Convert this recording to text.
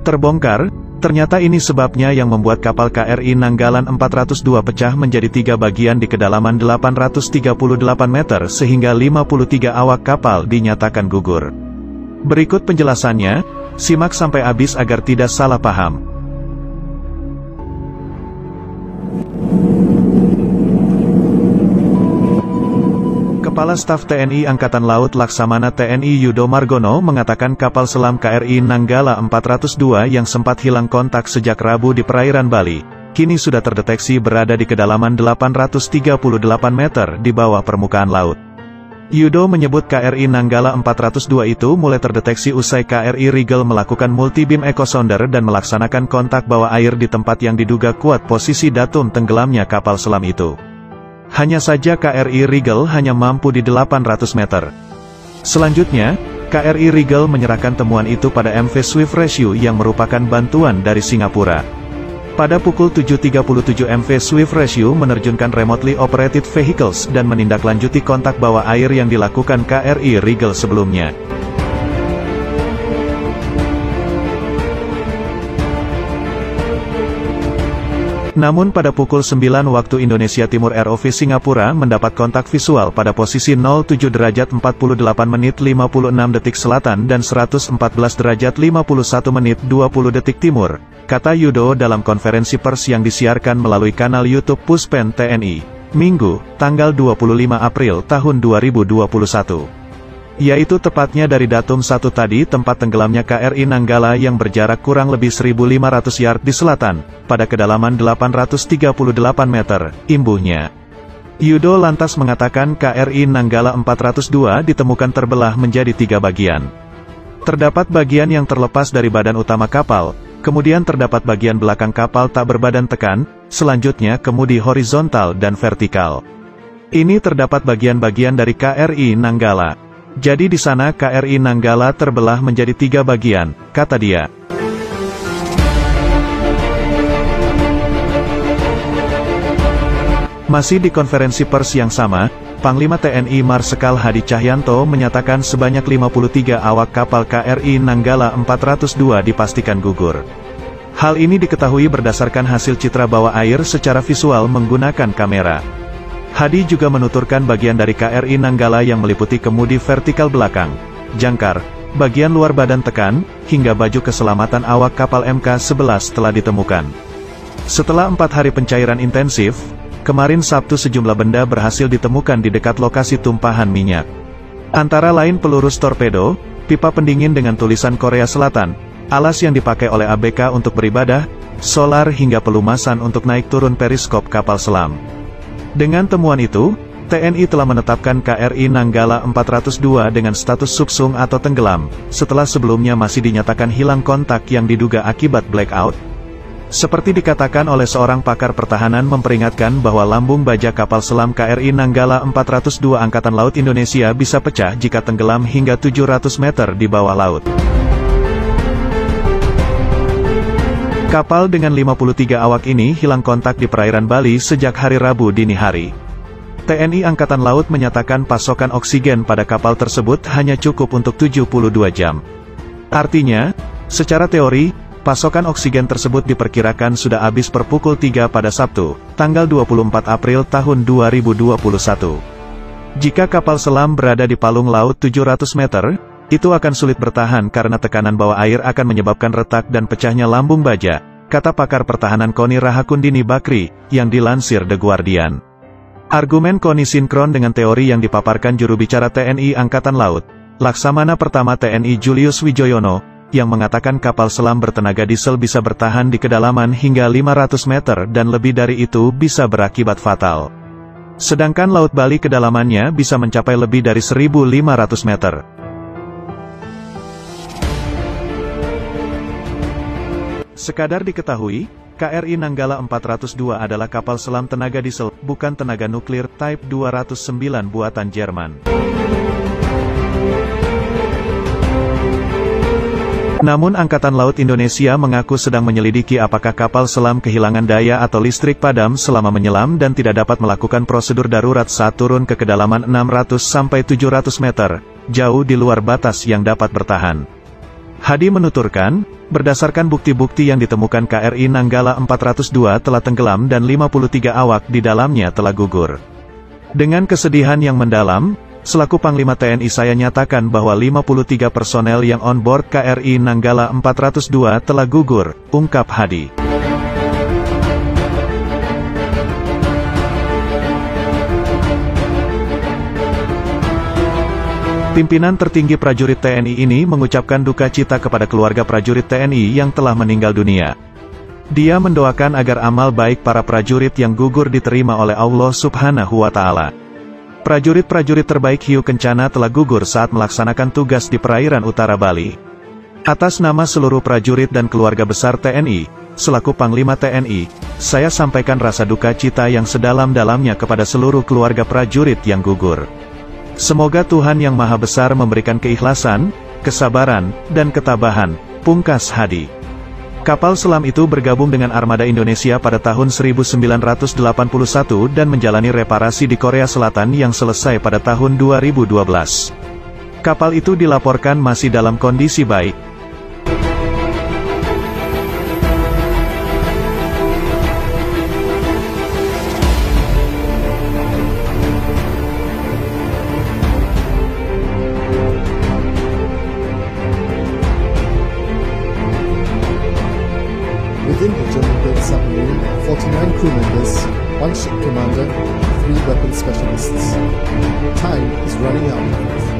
terbongkar, ternyata ini sebabnya yang membuat kapal KRI Nanggalan 402 pecah menjadi 3 bagian di kedalaman 838 meter sehingga 53 awak kapal dinyatakan gugur. Berikut penjelasannya, simak sampai habis agar tidak salah paham. Kepala Staf TNI Angkatan Laut Laksamana TNI Yudo Margono mengatakan kapal selam KRI Nanggala 402 yang sempat hilang kontak sejak Rabu di perairan Bali, kini sudah terdeteksi berada di kedalaman 838 meter di bawah permukaan laut. Yudo menyebut KRI Nanggala 402 itu mulai terdeteksi usai KRI Rigel melakukan multi-beam echo sounder dan melaksanakan kontak bawah air di tempat yang diduga kuat posisi datum tenggelamnya kapal selam itu. Hanya saja KRI Rigel hanya mampu di 800 meter. Selanjutnya, KRI Rigel menyerahkan temuan itu pada MV Swift Rescue yang merupakan bantuan dari Singapura. Pada pukul 7.37 MV Swift Rescue menerjunkan remotely operated vehicles dan menindaklanjuti kontak bawah air yang dilakukan KRI Rigel sebelumnya. Namun pada pukul 9 waktu Indonesia Timur ROV Singapura mendapat kontak visual pada posisi 07 derajat 48 menit 56 detik selatan dan 114 derajat 51 menit 20 detik timur, kata Yudo dalam konferensi pers yang disiarkan melalui kanal YouTube Puspen TNI, Minggu, tanggal 25 April tahun 2021. Yaitu tepatnya dari datum 1 tadi tempat tenggelamnya KRI Nanggala yang berjarak kurang lebih 1.500 yard di selatan, pada kedalaman 838 meter, imbuhnya. Yudo lantas mengatakan KRI Nanggala 402 ditemukan terbelah menjadi 3 bagian. Terdapat bagian yang terlepas dari badan utama kapal, kemudian terdapat bagian belakang kapal tak berbadan tekan, selanjutnya kemudi horizontal dan vertikal. Ini terdapat bagian-bagian dari KRI Nanggala. Jadi di sana KRI Nanggala terbelah menjadi 3 bagian, kata dia. Masih di konferensi pers yang sama, Panglima TNI Marsikal Hadi Cahyanto menyatakan sebanyak 53 awak kapal KRI Nanggala 402 dipastikan gugur. Hal ini diketahui berdasarkan hasil citra bawah air secara visual menggunakan kamera. Hadi juga menuturkan bagian dari KRI Nanggala yang meliputi kemudi vertikal belakang, jangkar, bagian luar badan tekan, hingga baju keselamatan awak kapal MK11 telah ditemukan. Setelah 4 hari pencairan intensif, kemarin Sabtu sejumlah benda berhasil ditemukan di dekat lokasi tumpahan minyak. Antara lain pelurus torpedo, pipa pendingin dengan tulisan Korea Selatan, alas yang dipakai oleh ABK untuk beribadah, solar hingga pelumasan untuk naik turun periskop kapal selam. Dengan temuan itu, TNI telah menetapkan KRI Nanggala 402 dengan status subsung atau tenggelam, setelah sebelumnya masih dinyatakan hilang kontak yang diduga akibat blackout. Seperti dikatakan oleh seorang pakar pertahanan memperingatkan bahwa lambung baja kapal selam KRI Nanggala 402 Angkatan Laut Indonesia bisa pecah jika tenggelam hingga 700 meter di bawah laut. Kapal dengan 53 awak ini hilang kontak di perairan Bali sejak hari Rabu dini hari. TNI Angkatan Laut menyatakan pasokan oksigen pada kapal tersebut hanya cukup untuk 72 jam. Artinya, secara teori, pasokan oksigen tersebut diperkirakan sudah habis per pukul 3 pada Sabtu, tanggal 24 April tahun 2021. Jika kapal selam berada di palung laut 700 meter, itu akan sulit bertahan karena tekanan bawah air akan menyebabkan retak dan pecahnya lambung baja, kata pakar pertahanan KONI Rahakundini Bakri, yang dilansir The Guardian. Argumen KONI sinkron dengan teori yang dipaparkan juru bicara TNI Angkatan Laut, Laksamana Pertama TNI Julius Wijoyono, yang mengatakan kapal selam bertenaga diesel bisa bertahan di kedalaman hingga 500 meter dan lebih dari itu bisa berakibat fatal. Sedangkan Laut Bali kedalamannya bisa mencapai lebih dari 1.500 meter. Sekadar diketahui, KRI Nanggala 402 adalah kapal selam tenaga diesel, bukan tenaga nuklir, Type 209 buatan Jerman. Namun Angkatan Laut Indonesia mengaku sedang menyelidiki apakah kapal selam kehilangan daya atau listrik padam selama menyelam dan tidak dapat melakukan prosedur darurat saat turun ke kedalaman 600-700 meter, jauh di luar batas yang dapat bertahan. Hadi menuturkan, berdasarkan bukti-bukti yang ditemukan KRI Nanggala 402 telah tenggelam dan 53 awak di dalamnya telah gugur. Dengan kesedihan yang mendalam, selaku Panglima TNI saya nyatakan bahwa 53 personel yang on board KRI Nanggala 402 telah gugur, ungkap Hadi. Pimpinan tertinggi prajurit TNI ini mengucapkan duka cita kepada keluarga prajurit TNI yang telah meninggal dunia. Dia mendoakan agar amal baik para prajurit yang gugur diterima oleh Allah Subhanahu wa Ta'ala. Prajurit-prajurit terbaik Hiu Kencana telah gugur saat melaksanakan tugas di perairan utara Bali. Atas nama seluruh prajurit dan keluarga besar TNI, selaku Panglima TNI, saya sampaikan rasa duka cita yang sedalam-dalamnya kepada seluruh keluarga prajurit yang gugur. Semoga Tuhan Yang Maha Besar memberikan keikhlasan, kesabaran, dan ketabahan, pungkas Hadi. Kapal selam itu bergabung dengan Armada Indonesia pada tahun 1981 dan menjalani reparasi di Korea Selatan yang selesai pada tahun 2012. Kapal itu dilaporkan masih dalam kondisi baik. Within the German-built submarine, 49 crew members, 1 ship commander, 3 weapons specialists. Time is running out.